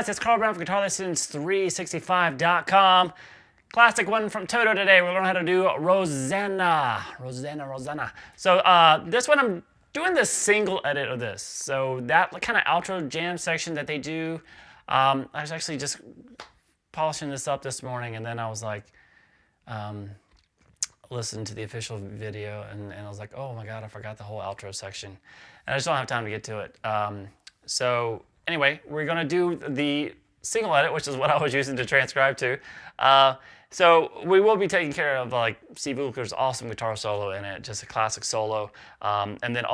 guys, it's Carl Brown from GuitarLessons365.com. Classic one from TOTO today. We're learning how to do Rosanna. Rosanna. So this one, I'm doing the single edit of this. So that kind of outro jam section that they do, I was actually just polishing this up this morning, and then I was like, listened to the official video, and I was like, oh my God, I forgot the whole outro section. And I just don't have time to get to it. So anyway, we're going to do the single edit, which is what I was using to transcribe to. So we will be taking care of like Steve Lukather's awesome guitar solo in it, just a classic solo, and then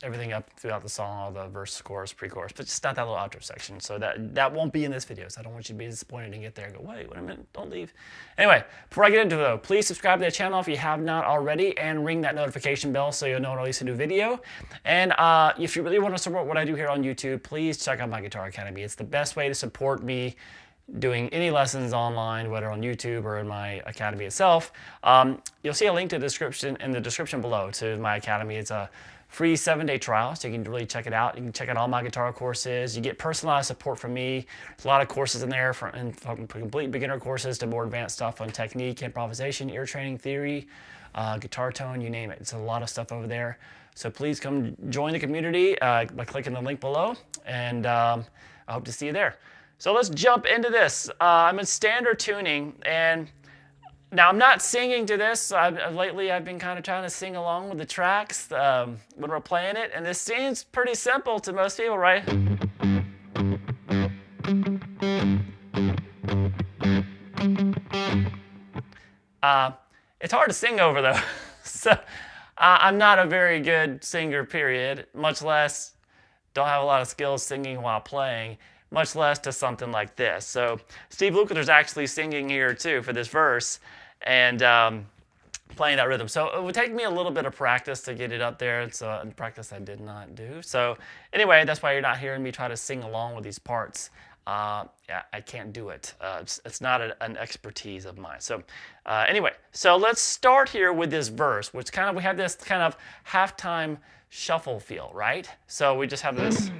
everything up throughout the song, all the verse, chorus, pre-chorus, but just not that little outro section. So that won't be in this video. So I don't want you to be disappointed and get there and go, wait a minute, don't leave. Anyway, before I get into it though, please subscribe to the channel if you have not already, and ring that notification bell so you'll know when I release a new video. And if you really want to support what I do here on YouTube, please check out my Guitar Academy. It's the best way to support me doing any lessons online, whether on YouTube or in my academy itself. You'll see a link to the description in the description below to my academy. It's a free 7-day trial, so you can really check it out. You can check out all my guitar courses. You get personalized support from me. There's a lot of courses in there, from complete beginner courses to more advanced stuff on technique, improvisation, ear training, theory, guitar tone, you name it. It's a lot of stuff over there. So please come join the community by clicking the link below, and I hope to see you there. So let's jump into this. I'm in standard tuning, and now I'm not singing to this. Lately I've been kind of trying to sing along with the tracks when we're playing it, and this seems pretty simple to most people, right? It's hard to sing over though. So I'm not a very good singer, period, much less don't have a lot of skills singing while playing, much less to something like this. So Steve Lukather's actually singing here too for this verse, and playing that rhythm. So it would take me a little bit of practice to get it up there. It's a practice I did not do. So anyway, that's why you're not hearing me try to sing along with these parts. Yeah, I can't do it. It's not an expertise of mine. So anyway, so let's start here with this verse, which we have this kind of halftime shuffle feel, right? So we just have this.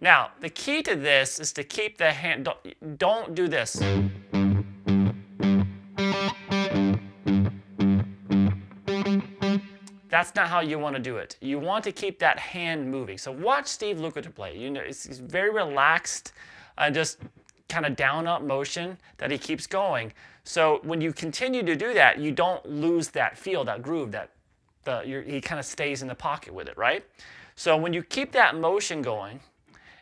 Now, the key to this is to keep the hand, don't do this. That's not how you want to do it. You want to keep that hand moving. So watch Steve Lukather play. You know, it's very relaxed and just kind of down up motion that he keeps going. So when you continue to do that, you don't lose that feel, that groove, he kind of stays in the pocket with it, right? So when you keep that motion going,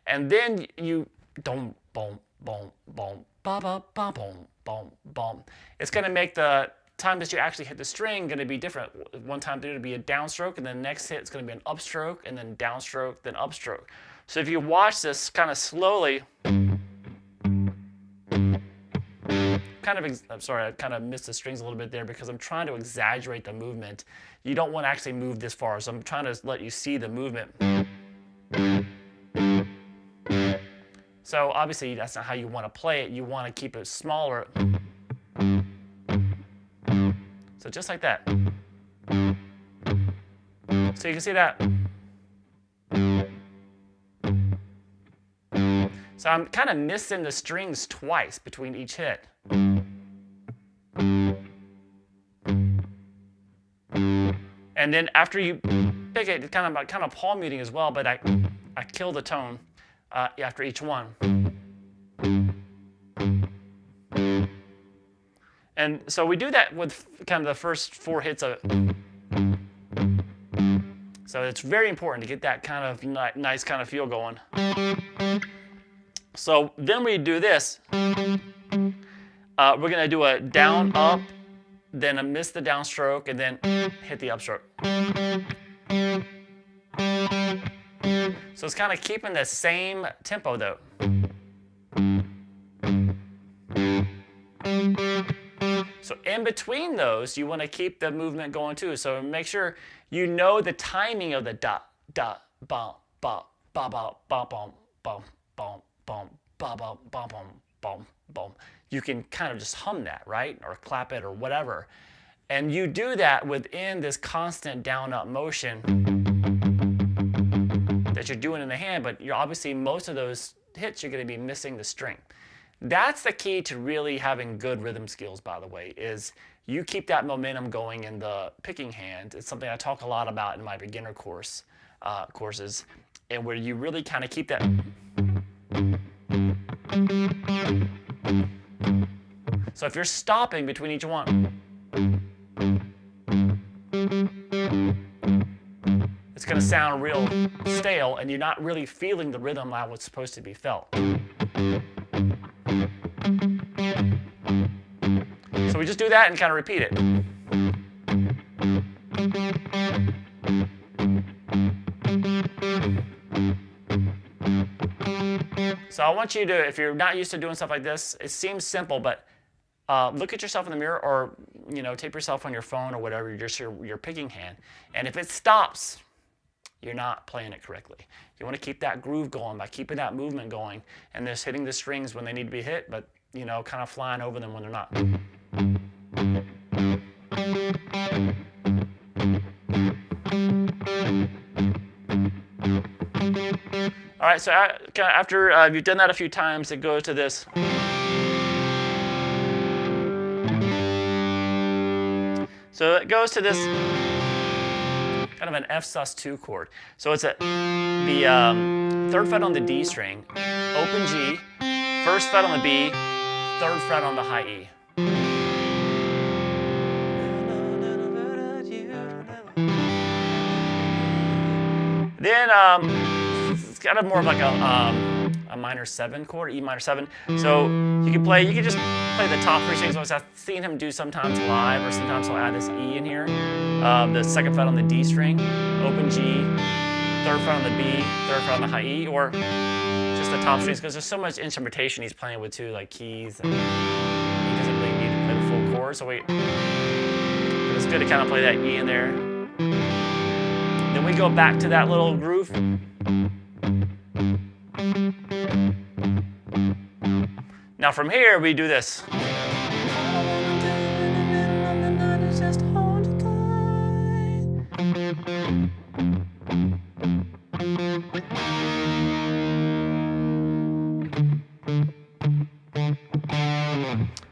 and then you boom, boom, boom, boom, ba ba ba boom, boom, boom. It's going to make the time that you actually hit the string going to be different. One time there's going to be a downstroke, and then the next hit it's going to be an upstroke, and then downstroke, then upstroke. So if you watch this kind of slowly, I'm sorry, I kind of missed the strings a little bit there because I'm trying to exaggerate the movement. You don't want to actually move this far, so I'm trying to let you see the movement. So obviously that's not how you want to play it. You want to keep it smaller. So just like that. So you can see that. So I'm kind of missing the strings twice between each hit. And then after you pick it, it's kind of palm muting as well, but I kill the tone after each one. And so we do that with kind of the first 4 hits of it. So it's very important to get that kind of nice kind of feel going. So then we do this. We're going to do a down, up, then a miss the downstroke, and then hit the upstroke. So it's kind of keeping the same tempo though. So in between those, you want to keep the movement going too. So make sure you know the timing of the da, da, bum, ba, ba, ba, ba, bum, bum, bum, bum, ba, ba, bum, bum, bum, boom. You can kind of just hum that, right? Or clap it or whatever. And you do that within this constant down-up motion that you're doing in the hand, but you're obviously, most of those hits, you're going to be missing the string. That's the key to really having good rhythm skills, by the way, is you keep that momentum going in the picking hand. It's something I talk a lot about in my beginner courses, and where you really kind of keep that. So if you're stopping between each one, it's going to sound real stale, and you're not really feeling the rhythm how it's supposed to be felt. So we just do that and kind of repeat it. So I want you to, if you're not used to doing stuff like this, it seems simple, but look at yourself in the mirror, or tape yourself on your phone or whatever, just your picking hand. And if it stops, you're not playing it correctly. You want to keep that groove going by keeping that movement going and just hitting the strings when they need to be hit, but kind of flying over them when they're not. All right, so after you've done that a few times, it goes to this. So it goes to this kind of an F sus2 chord. So it's the 3rd fret on the D string, open G, 1st fret on the B, 3rd fret on the high E. Then it's kind of more of like a minor 7 chord, E minor 7. So you can just play the top 3 strings. I've seen him do sometimes live, or sometimes he'll add this E in here. The 2nd fret on the D string, open G, 3rd fret on the B, 3rd fret on the high E, or just the top strings, because there's so much instrumentation he's playing with too, like keys, and he doesn't really need to play the full chord. So it's good to kind of play that E in there. Then we go back to that little groove. Now from here, we do this.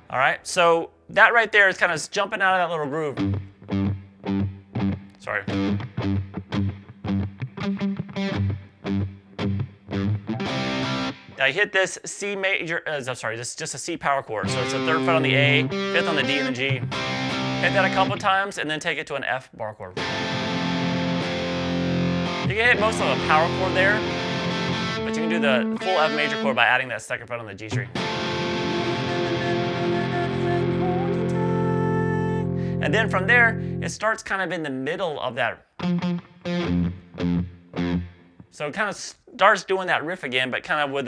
All right, so that right there is kind of jumping out of that little groove. Sorry. Now you hit this C major, this is just a C power chord. So it's the 3rd fret on the A, 5th on the D and the G. Hit that a couple times and then take it to an F bar chord. You can hit most of the power chord there, but you can do the full F major chord by adding that 2nd fret on the G string. And then from there, it starts kind of in the middle of that. So it kind of starts doing that riff again, but kind of with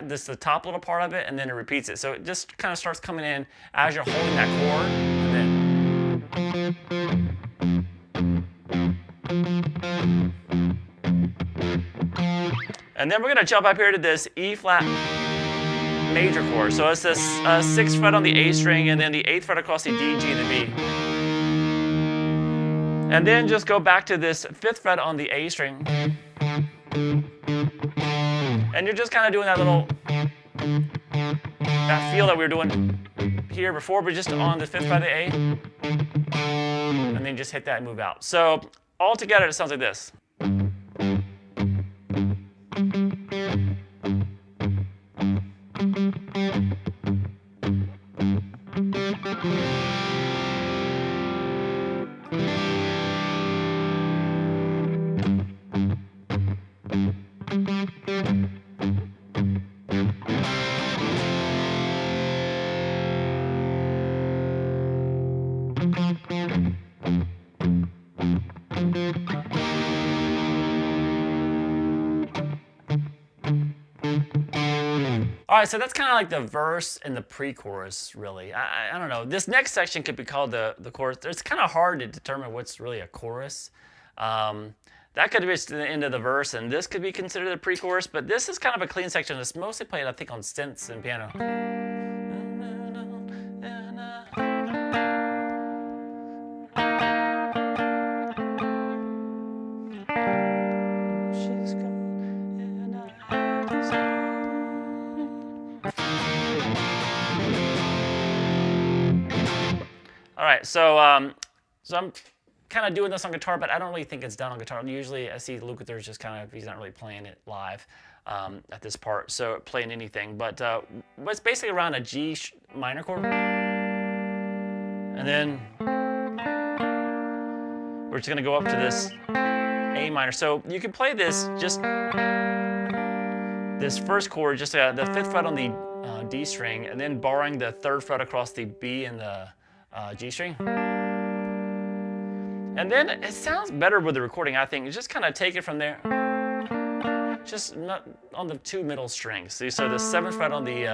this the top little part of it, and then it repeats it. So it just kind of starts coming in as you're holding that chord, and then we're gonna jump up here to this E flat major chord. So it's this 6th fret on the A string, and then the 8th fret across the D, G, and the B. And then just go back to this 5th fret on the A string. And you're just kind of doing that little, that feel that we were doing here before, but just on the 5th fret of the A. And then just hit that and move out. So all together, it sounds like this. All right, so that's kind of like the verse and the pre-chorus, really. I don't know. This next section could be called the chorus. It's kind of hard to determine what's really a chorus. that could be the end of the verse, and this could be considered a pre-chorus, but this is kind of a clean section. It's mostly played, I think, on synths and piano. All right, so I'm kind of doing this on guitar, but I don't really think it's done on guitar. Usually I see Lukather's just kind of, he's not really playing it live at this part, so playing anything. But it's basically around a G minor chord. And then we're just going to go up to this A minor. So you can play this, just this first chord, just the 5th fret on the D string, and then borrowing the 3rd fret across the B and the G string. And then it sounds better with the recording, I think. You just kind of take it from there. Just not on the 2 middle strings. So the 7th fret on the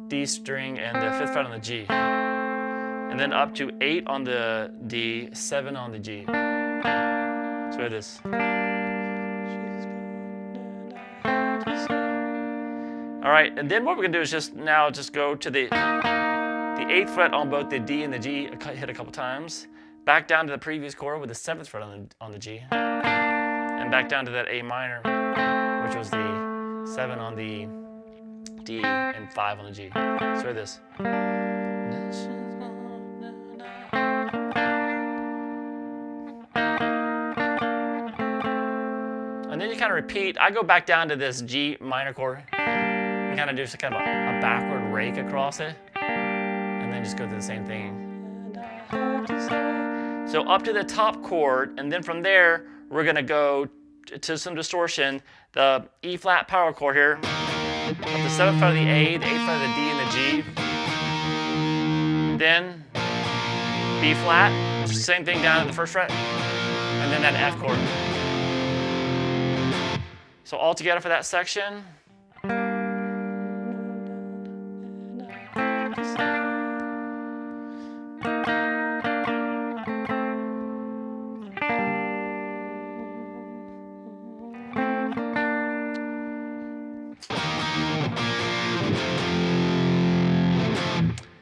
D string and the 5th fret on the G. And then up to 8 on the D, 7 on the G. So this. All right, and then what we're gonna do is just go to the 8th fret on both the D and the G, hit a couple times. Back down to the previous chord with the 7th fret on the G, and back down to that A minor, which was the 7 on the D and 5 on the G. So this. And then you kind of repeat. I go back down to this G minor chord and kind of do kind of a backward rake across it, and then just go through the same thing. So up to the top chord, and then from there, we're gonna go to some distortion. The E flat power chord here, up the 7th fret of the A, the 8th fret of the D, and the G. Then B flat, same thing down to the 1st fret, and then that F chord. So all together for that section.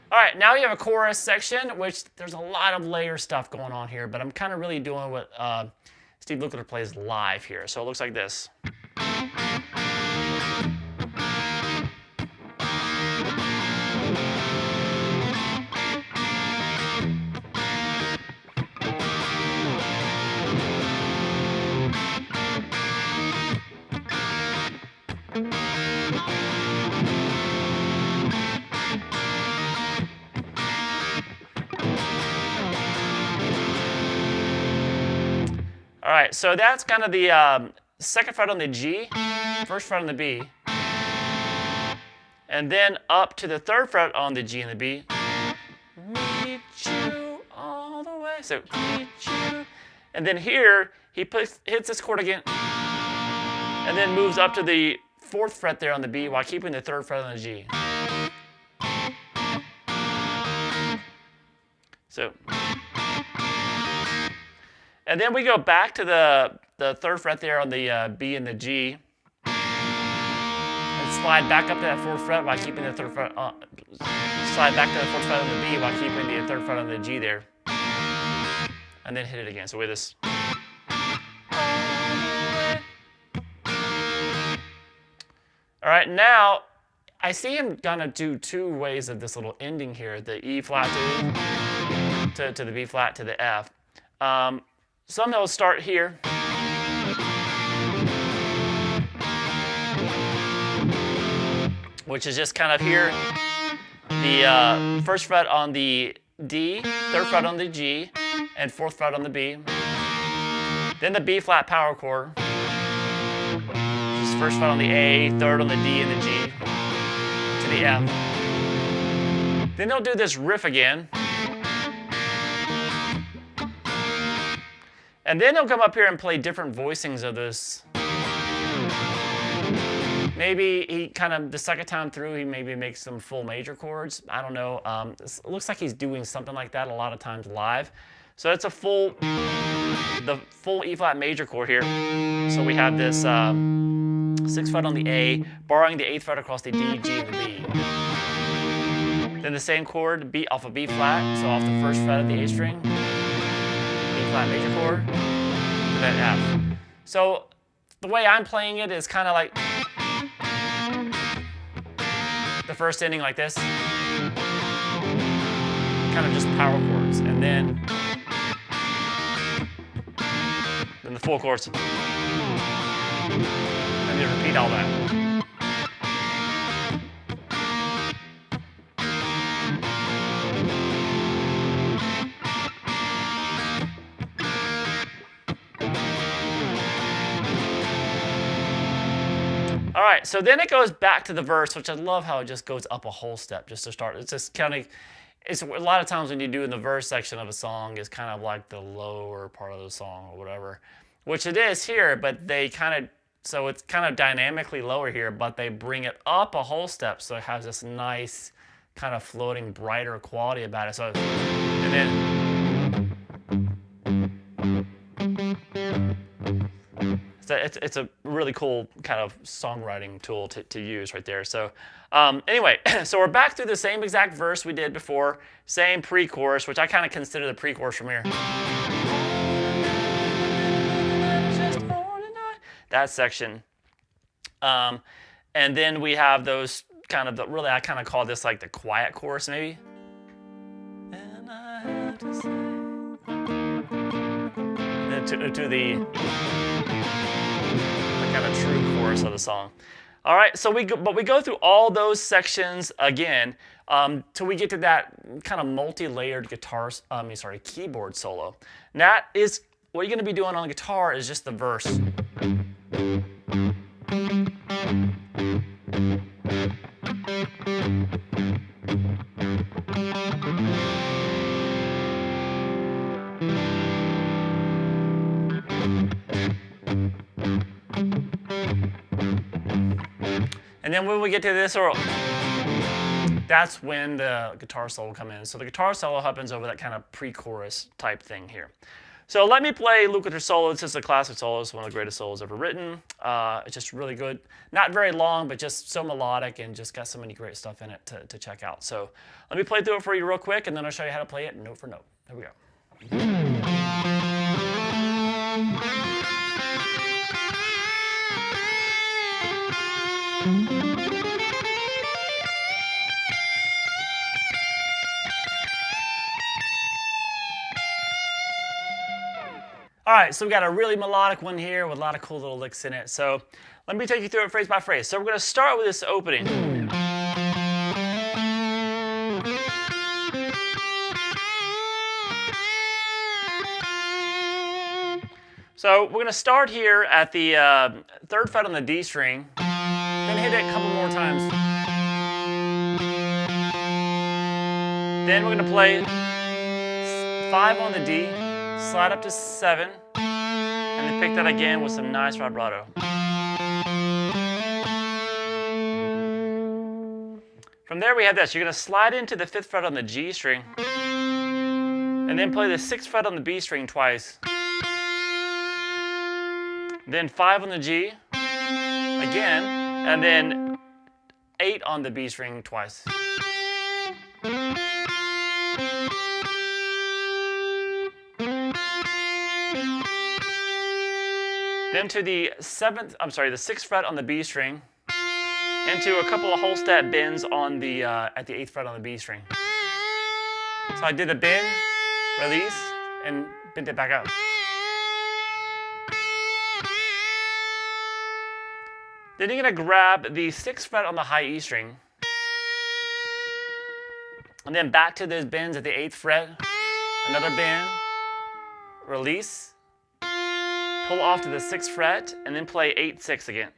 All right, now you have a chorus section, which there's a lot of layer stuff going on here, but I'm kind of really doing what Steve Lukather plays live here. So it looks like this. All right, so that's kind of the 2nd fret on the G, 1st fret on the B, and then up to the 3rd fret on the G and the B. Meet you all the way. So meet you, and then here he hits this chord again, and then moves up to the 4th fret there on the B while keeping the 3rd fret on the G. So. And then we go back to the 3rd fret there on the B and the G, and slide back up to that 4th fret while keeping the 3rd fret slide back to the 4th fret on the B while keeping the 3rd fret on the G there, and then hit it again. So with this. All right, now I see him gonna do 2 ways of this little ending here: the E flat to the B flat to the F. Some he'll start here. Which is just kind of here, the 1st fret on the D, 3rd fret on the G, and 4th fret on the B. Then the B flat power chord. Just 1st fret on the A, 3rd on the D and the G, to the F. Then they'll do this riff again. And then he'll come up here and play different voicings of this. Maybe he kind of, the 2nd time through, he maybe makes some full major chords. I don't know. It looks like he's doing something like that a lot of times live. So that's the full E flat major chord here. So we have this 6th fret on the A, borrowing the 8th fret across the D, G, and the B. Then the same chord, B off of B flat, so off the 1st fret of the A string, B flat major chord, to then F. So the way I'm playing it is kind of like the first ending like this, kind of just power chords, and then the full chords. And then repeat all that. All right, so then it goes back to the verse, which I love how it just goes up a whole step just to start. It's just kind of, it's a lot of times when you do in the verse section of a song, it's kind of like the lower part of the song or whatever, which it is here, but they kind of, so it's kind of dynamically lower here, but they bring it up a whole step, so it has this nice kind of floating, brighter quality about it. So, and then, it's a really cool kind of songwriting tool to use right there. So anyway, so we're back through the same exact verse we did before, same pre-chorus, which I kind of consider the pre-chorus from here. That section. And then we have those kind of, really I kind of call this like the quiet chorus maybe. And I have to say. And then to the kind of true chorus of the song. All right, so we go through all those sections again till we get to that kind of multi-layered keyboard solo. And that is what you're going to be doing on the guitar is just the verse. And then when we get to this, that's when the guitar solo will come in. So the guitar solo happens over that kind of pre-chorus type thing here. So let me play Luke with her solo. It's just a classic solo. It's one of the greatest solos ever written. It's just really good. Not very long, but just so melodic and just got so many great stuff in it to check out. So let me play through it for you real quick, and then I'll show you how to play it note for note. Here we go. All right, so we got a really melodic one here with a lot of cool little licks in it. So let me take you through it phrase by phrase. So we're going to start with this opening. So we're going to start here at the 3rd fret on the D string, then hit it a couple more times. Then we're going to play 5 on the D, slide up to 7, and then pick that again with some nice vibrato. From there we have this. You're going to slide into the 5th fret on the G string, and then play the 6th fret on the B string twice. Then 5 on the G again, and then 8 on the B string twice. Then to the 6th fret on the B string, into a couple of whole step bends on the at the 8th fret on the B string. So I did a bend, release, and bent it back up. Then you're going to grab the 6th fret on the high E string, and then back to those bends at the 8th fret, another bend, release, pull off to the 6th fret, and then play 8-6 again.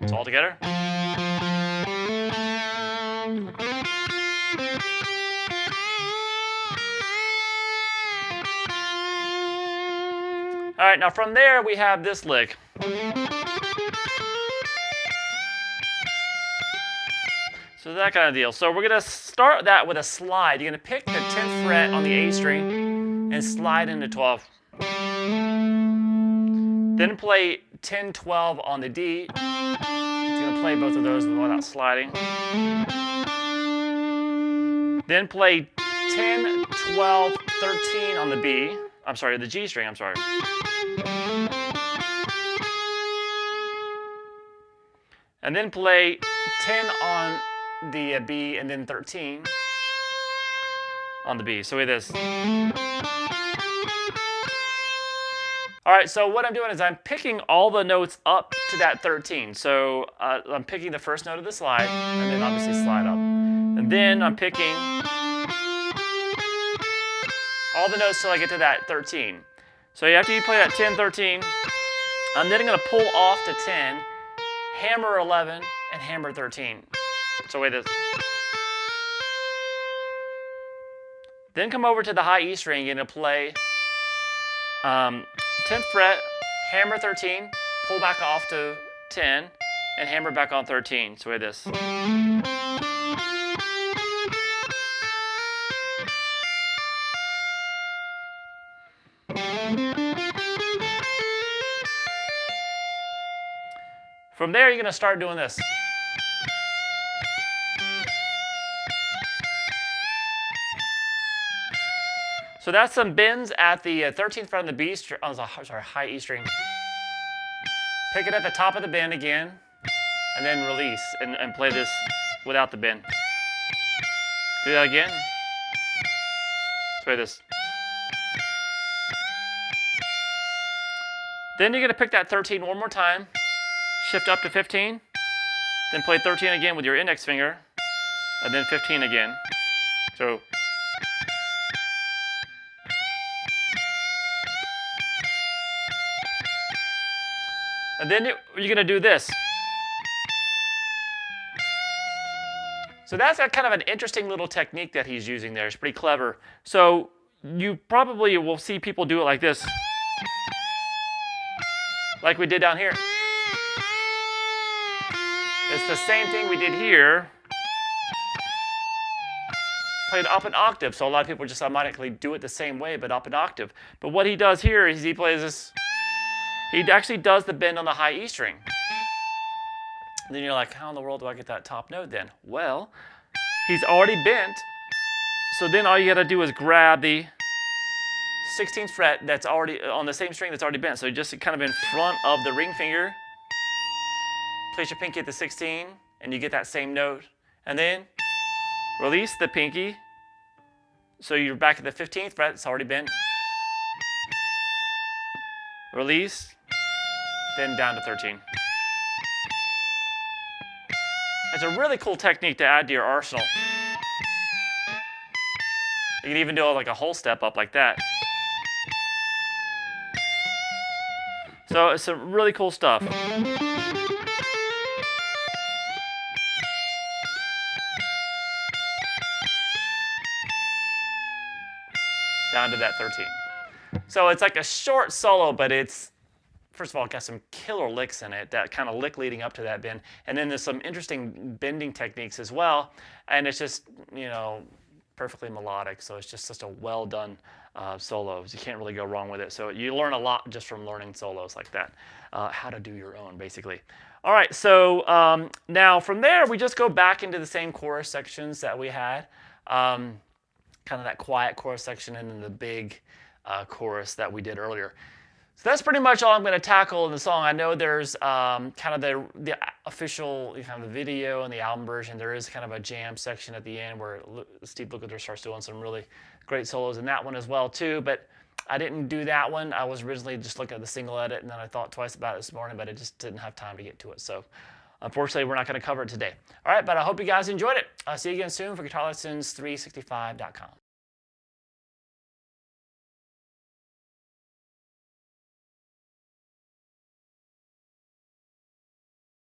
So all together. All right, now from there we have this lick. So that kind of deal. So we're going to start that with a slide. You're going to pick the 10th fret on the A string and slide into 12. Then play 10, 12 on the D. It's going to play both of those without sliding. Then play 10, 12, 13 on the B. I'm sorry, the G string, I'm sorry. And then play 10 on the B and then 13 on the B. So we have this. All right, so what I'm doing is I'm picking all the notes up to that 13. So I'm picking the first note of the slide and then obviously slide up. And then I'm picking all the notes till I get to that 13. So after you play that 10, 13, I'm then going to pull off to 10, hammer 11, and hammer 13. So wait this. Then come over to the high E string, you're going to play 10th fret, hammer 13, pull back off to 10, and hammer back on 13. So wait this. From there, you're going to start doing this. So that's some bends at the 13th fret on the B string, high E string. Pick it at the top of the bend again, and then release and play this without the bend. Do that again. Let's play this. Then you're going to pick that 13 one more time, shift up to 15, then play 13 again with your index finger, and then 15 again. So. And then you're going to do this. So that's kind of an interesting little technique that he's using there. It's pretty clever. So you probably will see people do it like this. Like we did down here. It's the same thing we did here. Played up an octave. So a lot of people just automatically do it the same way, but up an octave. But what he does here is he plays this. He actually does the bend on the high E string. And then you're like, how in the world do I get that top note then? Well, he's already bent. So then all you got to do is grab the 16th fret that's already on the same string that's already bent. So just kind of in front of the ring finger, place your pinky at the 16, and you get that same note. And then release the pinky. So you're back at the 15th fret, it's already bent. Release, then down to 13. It's a really cool technique to add to your arsenal. You can even do like a whole step up like that. So it's some really cool stuff. Down to that 13. So it's like a short solo, but it's, first of all, it got some killer licks in it, that kind of lick leading up to that bend. And then there's some interesting bending techniques as well. And it's just, you know, perfectly melodic. So it's just a well done solo. You can't really go wrong with it. So you learn a lot just from learning solos like that. How to do your own, basically. All right, so now from there, we just go back into the same chorus sections that we had. Kind of that quiet chorus section and then the big chorus that we did earlier. So that's pretty much all I'm going to tackle in the song. I know there's kind of the official kind of the video and the album version. There is kind of a jam section at the end where Steve Lukather starts doing some really great solos in that one as well too. But I didn't do that one. I was originally just looking at the single edit, and then I thought twice about it this morning, but I just didn't have time to get to it. So unfortunately, we're not going to cover it today. All right, but I hope you guys enjoyed it. I'll see you again soon for GuitarLessons365.com.